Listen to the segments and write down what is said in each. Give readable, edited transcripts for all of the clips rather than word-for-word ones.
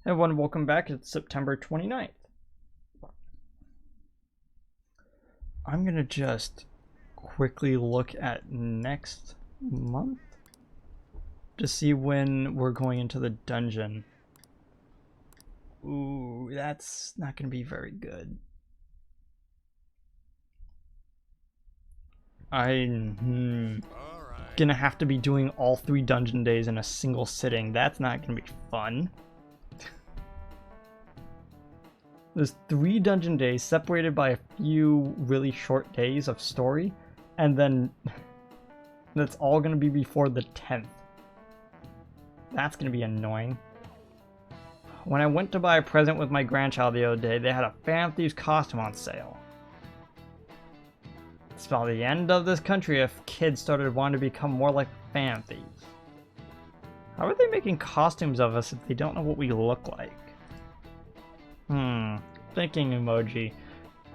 Everyone, welcome back. It's September 29th. I'm gonna just quickly look at next month to see when we're going into the dungeon. Ooh, that's not gonna be very good. I'm gonna have to be doing all 3 dungeon days in a single sitting. That's not gonna be fun. There's 3 dungeon days separated by a few really short days of story, and then that's all gonna be before the 10th. That's gonna be annoying. When I went to buy a present with my grandchild the other day, they had a Fan Thieves costume on sale. It's about the end of this country if kids started wanting to become more like Fan Thieves. How are they making costumes of us if they don't know what we look like? Thinking emoji.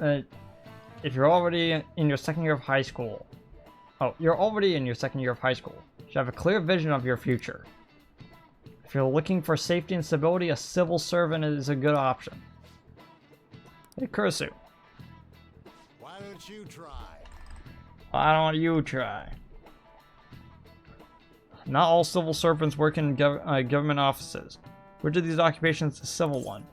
If you're already in your second year of high school. Oh, you're already in your second year of high school. You should have a clear vision of your future. If you're looking for safety and stability, a civil servant is a good option. Hey, Kursu. Why don't you try? Why don't you try? Not all civil servants work in government offices. Which of these occupations is a civil one?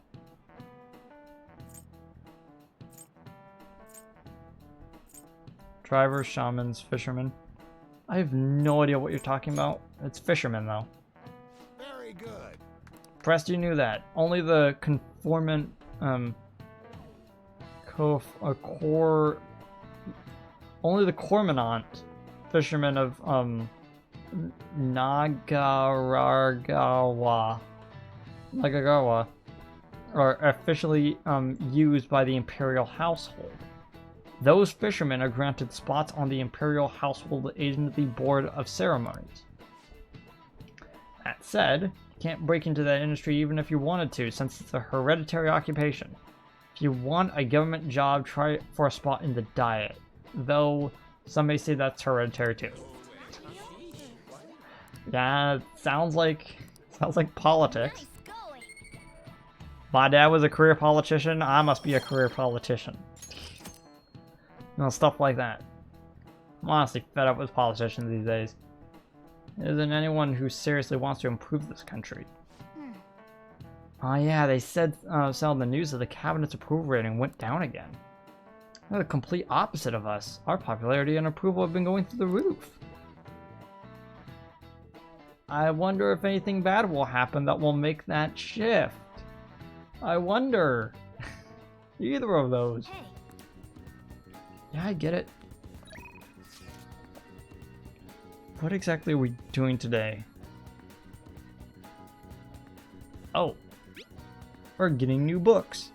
Drivers, shamans, fishermen. I have no idea what you're talking about. It's fishermen, though. Very good. Prest, you knew that. Only the conformant, only the cormorant fishermen of, Nagagawa are officially, used by the imperial household. Those fishermen are granted spots on the Imperial Household Agency Board of Ceremonies. That said, you can't break into that industry even if you wanted to, since it's a hereditary occupation. If you want a government job, try for a spot in the Diet, though some may say that's hereditary too. Yeah, it sounds like politics. My dad was a career politician, I must be a career politician. You know, stuff like that. I'm honestly fed up with politicians these days. There isn't anyone who seriously wants to improve this country. Oh yeah, they said on the news that the cabinet's approval rating went down again. They're the complete opposite of us. Our popularity and approval have been going through the roof. I wonder if anything bad will happen that will make that shift. I wonder. Either of those. Yeah, I get it. What exactly are we doing today? Oh. We're getting new books.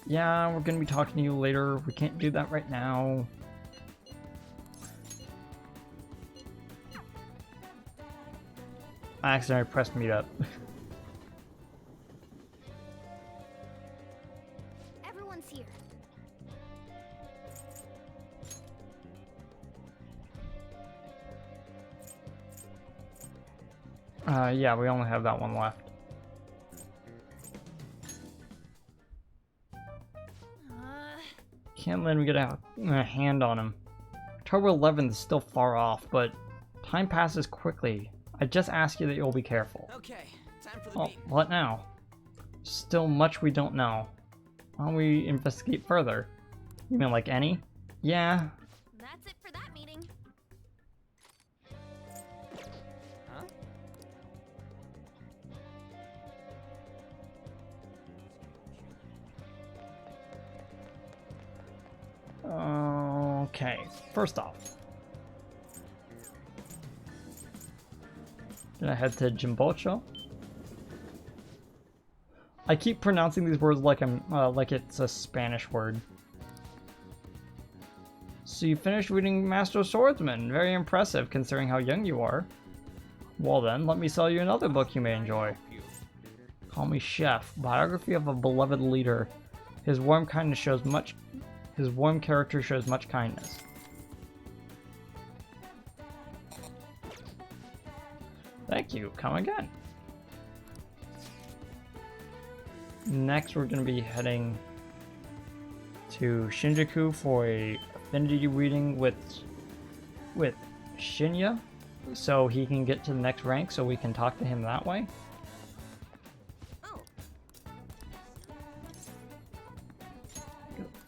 Yeah, we're gonna be talking to you later. We can't do that right now. I accidentally pressed meet up. Everyone's here. Yeah, we only have that one left. Can't let him get a hand on him. October 11th is still far off, but time passes quickly. I just ask you that you'll be careful. Okay, time for the meeting. What now? Still much we don't know. Why don't we investigate further? You mean like any? Yeah. That's it for that meeting. Okay, first off. Gonna head to Jimbocho. I keep pronouncing these words like like it's a Spanish word. So you finished reading Master Swordsman. Very impressive considering how young you are. Well then, let me sell you another book you may enjoy. Call Me Chef, biography of a beloved leader. His warm character shows much kindness. Thank you. Come again. Next, we're going to be heading to Shinjuku for a affinity reading with Shinya, so he can get to the next rank, so we can talk to him that way. Oh,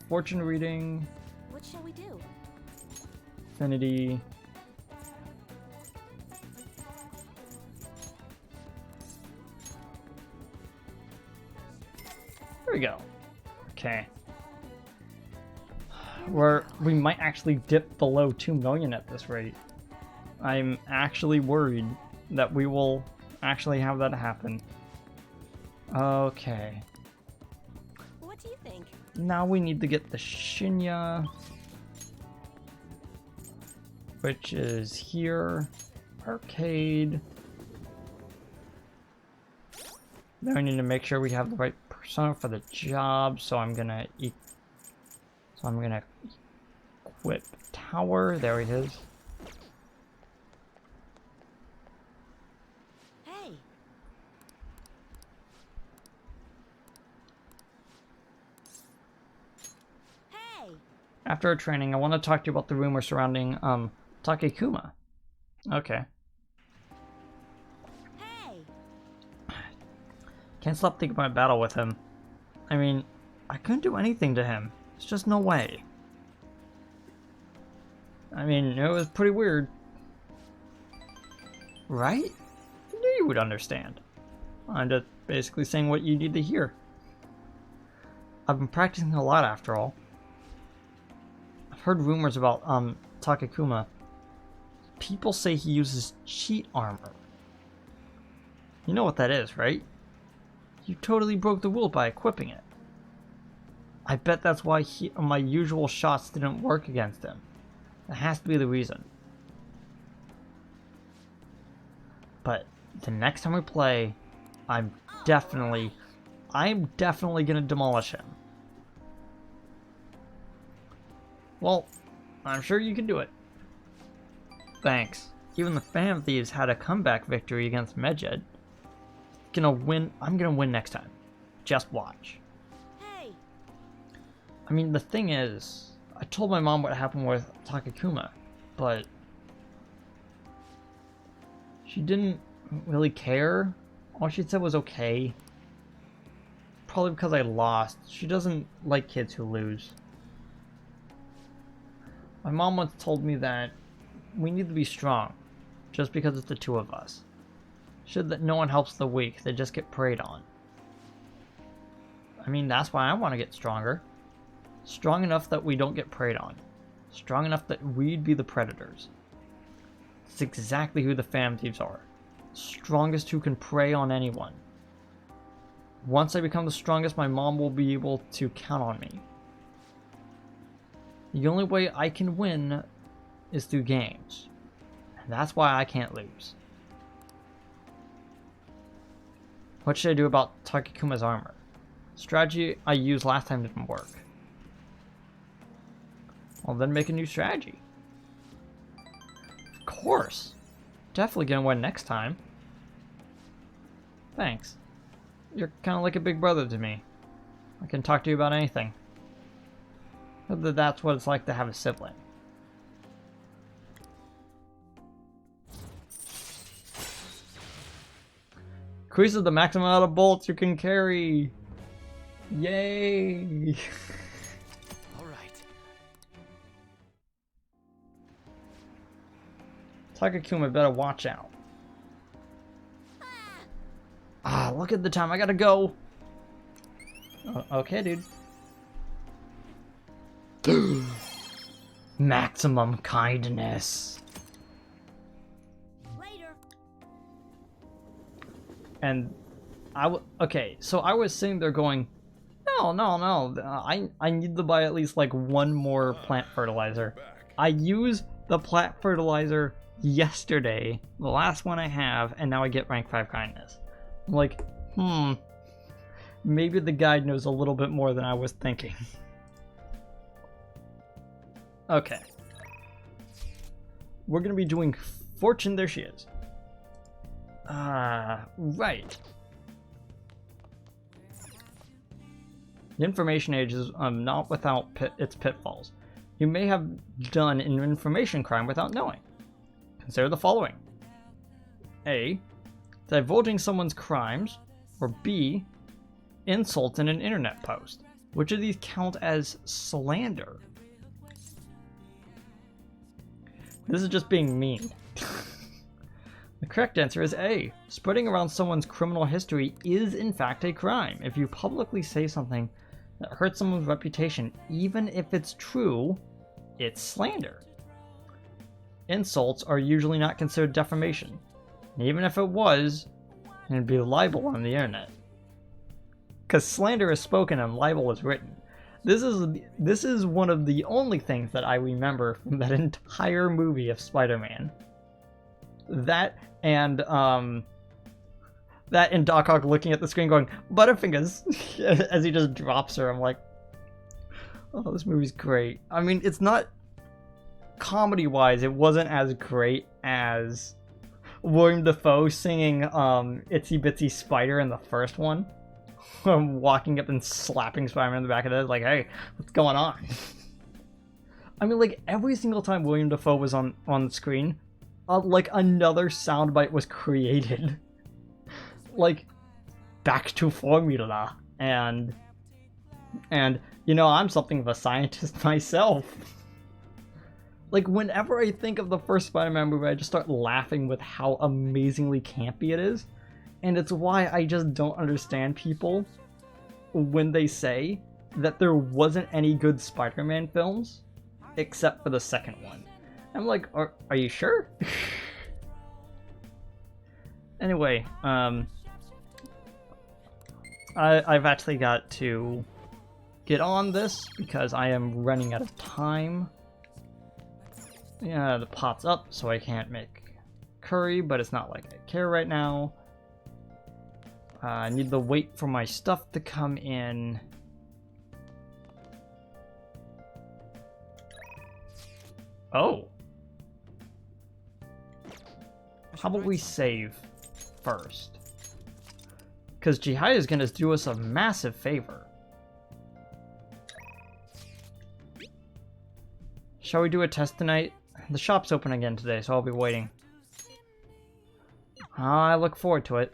Fortune reading, what shall we do? affinity. There we go. Okay. We might actually dip below 2 million at this rate. I'm actually worried that we will actually have that happen. Okay. What do you think? Now we need to get the Shinya, which is here. Arcade. Then we need to make sure we have the right persona for the job, so I'm gonna equip tower. There it is. Hey, hey, After our training, I want to talk to you about the rumor surrounding Takekuma. Okay. hey. Can't stop thinking about my battle with him. I mean, I couldn't do anything to him. There's just no way. I mean, it was pretty weird. Right? I knew you would understand. I'm just basically saying what you need to hear. I've been practicing a lot after all. I've heard rumors about Takekuma. People say he uses cheat armor. You know what that is, right? You totally broke the rule by equipping it. I bet that's why my usual shots didn't work against him. That has to be the reason. But the next time we play, I'm definitely gonna demolish him. Well, I'm sure you can do it. Thanks. Even the Phantom Thieves had a comeback victory against Medjed. I'm gonna win next time. Just watch. Hey, I mean, the thing is, I told my mom what happened with Takekuma, but she didn't really care. All she said was okay. Probably because I lost. She doesn't like kids who lose. My mom once told me that we need to be strong, just because it's the two of us. Should that no one helps the weak, they just get preyed on. I mean, that's why I want to get stronger. Strong enough that we don't get preyed on. Strong enough that we'd be the predators. That's exactly who the Phantom Thieves are. Strongest who can prey on anyone. Once I become the strongest, my mom will be able to count on me. The only way I can win is through games. And that's why I can't lose. What should I do about Takekuma's armor? Strategy I used last time didn't work. Well, then make a new strategy. Of course. Definitely gonna win next time. Thanks. You're kind of like a big brother to me. I can talk to you about anything. That's what it's like to have a sibling. Increases the maximum amount of bolts you can carry. Yay! All right. Takekuma better watch out. Ah, look at the time. I gotta go. Okay, dude. Maximum kindness. later. And okay, so I was sitting there going, no, I need to buy at least like one more plant fertilizer. I used the plant fertilizer yesterday, the last one I have, and now I get rank 5 kindness. I'm like, maybe the guide knows a little bit more than I was thinking. Okay. We're gonna be doing Fortune. There she is. Right. The information age is not without its pitfalls. You may have done an information crime without knowing. Consider the following. A. Divulging someone's crimes, or B. Insult in an internet post. Which of these count as slander? This is just being mean. The correct answer is A. Spreading around someone's criminal history is in fact a crime. If you publicly say something that hurts someone's reputation, even if it's true, it's slander. Insults are usually not considered defamation. And even if it was, it'd be libel on the internet. Because slander is spoken and libel is written. This is one of the only things that I remember from that entire movie of Spider-Man. That and Doc Ock looking at the screen going, Butterfingers, as he just drops her. I'm like, oh, this movie's great. I mean, it's not, comedy-wise, it wasn't as great as William Dafoe singing Itsy Bitsy Spider in the first one. Walking up and slapping Spider-Man in the back of the head, like, hey, what's going on? I mean, like, every single time William Dafoe was on the screen, like, another soundbite was created. Like, back to formula, and, you know, I'm something of a scientist myself. Like, whenever I think of the first Spider-Man movie, I just start laughing with how amazingly campy it is. And it's why I just don't understand people when they say that there wasn't any good Spider-Man films except for the second one. I'm like, are you sure? Anyway, I've actually got to get on this because I am running out of time. Yeah, the pot's up, so I can't make curry, but it's not like I care right now. I need to wait for my stuff to come in. Oh. How about we save first? Because Chihaya is going to do us a massive favor. Shall we do a test tonight? The shop's open again today, so I'll be waiting. I look forward to it.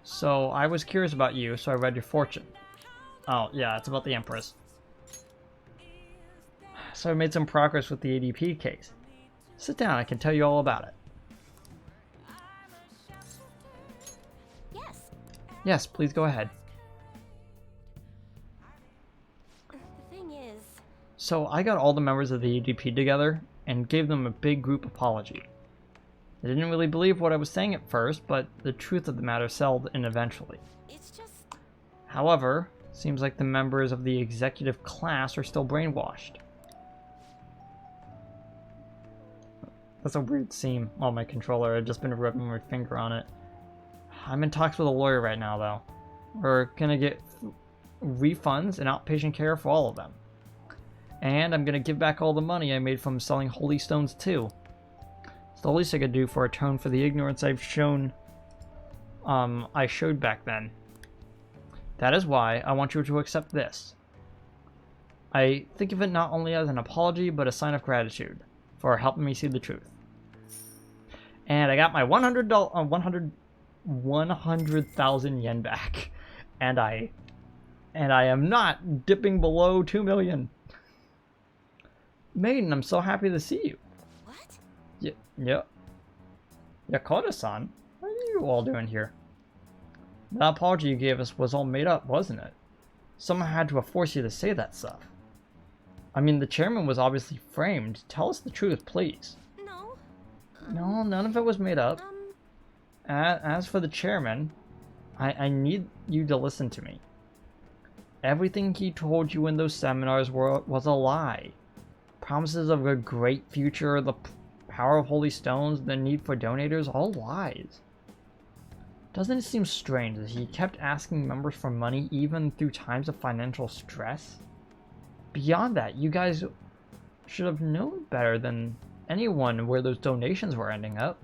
So, I was curious about you, so I read your fortune. Oh, yeah, it's about the Empress. So I made some progress with the ADP case. Sit down, I can tell you all about it. Yes. Yes, please go ahead. The thing is... So I got all the members of the ADP together and gave them a big group apology. They didn't really believe what I was saying at first, but the truth of the matter settled in eventually. It's just... However, it seems like the members of the executive class are still brainwashed. That's a weird seam on my controller. I've just been rubbing my finger on it. I'm in talks with a lawyer right now, though. We're gonna get refunds and outpatient care for all of them. And I'm gonna give back all the money I made from selling holy stones, too. It's the least I could do for atone for the ignorance I showed back then. That is why I want you to accept this. I think of it not only as an apology, but a sign of gratitude for helping me see the truth. And I got my 100,000 yen back, and I am not dipping below 2 million. Maiden, I'm so happy to see you. What? Yeah. Yakoda-san, what are you all doing here? That apology you gave us was all made up, wasn't it? Someone had to have forced you to say that stuff. I mean, the chairman was obviously framed. Tell us the truth, please. No. No, none of it was made up. As for the chairman, I need you to listen to me. Everything he told you in those seminars was a lie. Promises of a great future, the power of holy stones, the need for donators, all lies. Doesn't it seem strange that he kept asking members for money even through times of financial stress? Beyond that, you guys should have known better than anyone where those donations were ending up.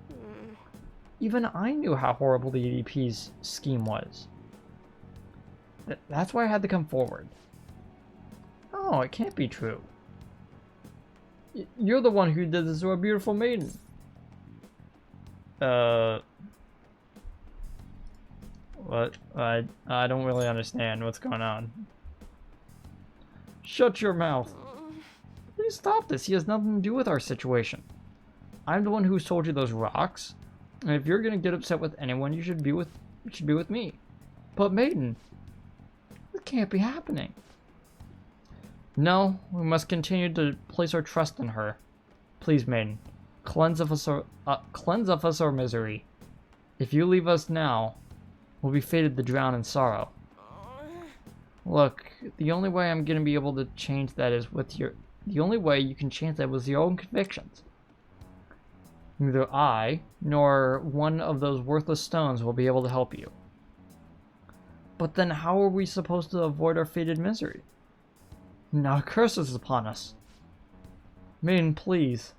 Even I knew how horrible the EDP's scheme was. That's why I had to come forward. Oh, it can't be true. You're the one who did this to a beautiful maiden. What? I don't really understand what's going on. Shut your mouth. Please stop this. He has nothing to do with our situation. I'm the one who sold you those rocks. And if you're gonna get upset with anyone, you should be with me. But Maiden, it can't be happening. No, we must continue to place our trust in her. Please, Maiden, cleanse of us our misery. If you leave us now, we'll be fated to drown in sorrow. Look, the only way I'm gonna be able to change that is with your. The only way you can change that was your own convictions. Neither I nor one of those worthless stones will be able to help you. But then, how are we supposed to avoid our fated misery? Now, a curse is upon us. Maiden, please.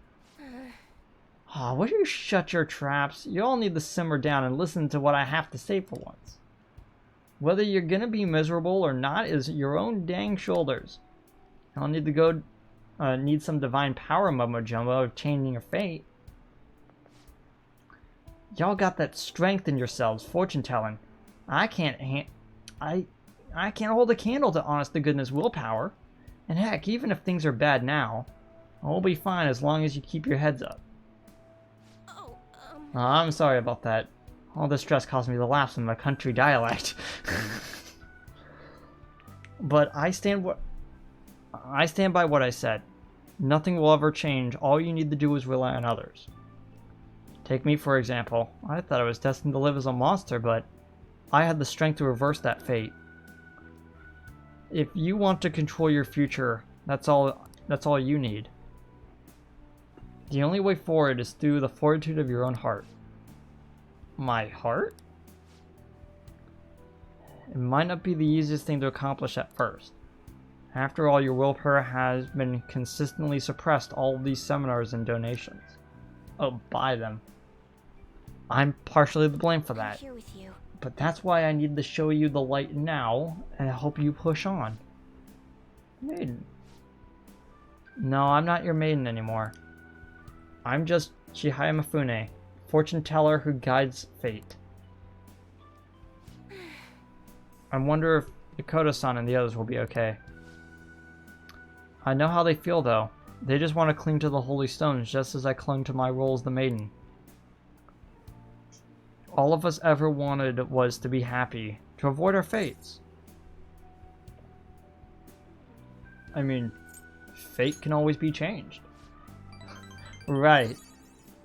Will you shut your traps? You all need to simmer down and listen to what I have to say for once. Whether you're gonna be miserable or not is your own dang shoulders. I'll need to go need some divine power mumbo jumbo of changing your fate. Y'all got that strength in yourselves, fortune telling. I can't hold a candle to honest to goodness willpower. And heck, even if things are bad now, I'll be fine as long as you keep your heads up. I'm sorry about that. All this stress caused me to lapse in my country dialect. But I stand by what I said. Nothing will ever change. All you need to do is rely on others. Take me, for example. I thought I was destined to live as a monster, but I had the strength to reverse that fate. If you want to control your future, that's all you need. The only way forward is through the fortitude of your own heart. My heart? It might not be the easiest thing to accomplish at first. After all, your willpower has been consistently suppressed all of these seminars and donations. Oh, by them. I'm partially to blame for that. I'm here with you. But that's why I need to show you the light now and help you push on. Maiden. No, I'm not your maiden anymore. I'm just Chihaya Mifune, fortune teller who guides fate. I wonder if Yokota-san and the others will be okay. I know how they feel though. They just want to cling to the holy stones just as I clung to my role as the maiden. All of us ever wanted was to be happy, to avoid our fates. I mean, fate can always be changed. Right.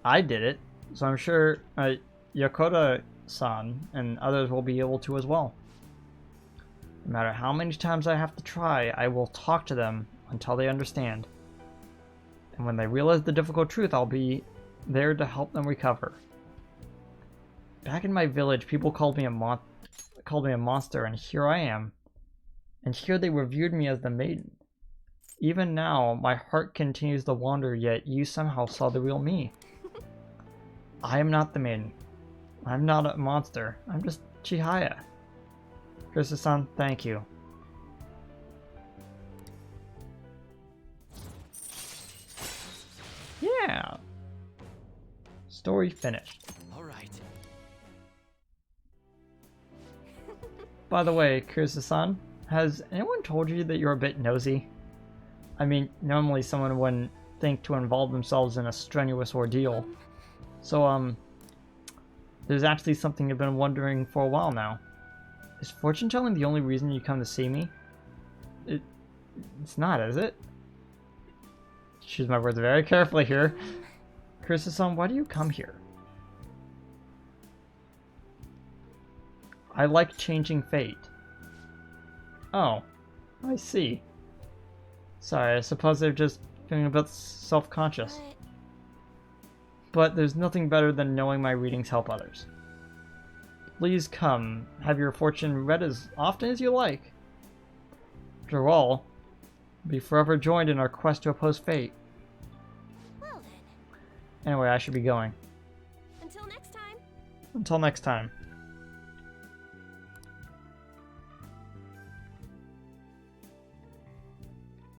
I did it, so I'm sure Yokota-san and others will be able to as well. No matter how many times I have to try, I will talk to them until they understand. And when they realize the difficult truth, I'll be there to help them recover. Back in my village, people called me a monster, and here I am. And here they revered me as the maiden. Even now, my heart continues to wander, yet you somehow saw the real me. I am not the maiden. I'm not a monster. I'm just Chihaya. Chris-san, thank you. Yeah. Story finished. All right. By the way, Chris-san, has anyone told you that you're a bit nosy? I mean, normally someone wouldn't think to involve themselves in a strenuous ordeal. So, there's actually something I've been wondering for a while now. Is fortune telling the only reason you come to see me? It's not, is it? Choose my words very carefully here. Chris-san, why do you come here? I like changing fate. Oh, I see. Sorry, I suppose they're just feeling a bit self-conscious. But there's nothing better than knowing my readings help others. Please come, have your fortune read as often as you like. After all, be forever joined in our quest to oppose fate. Well then. Anyway, I should be going. Until next time. Until next time.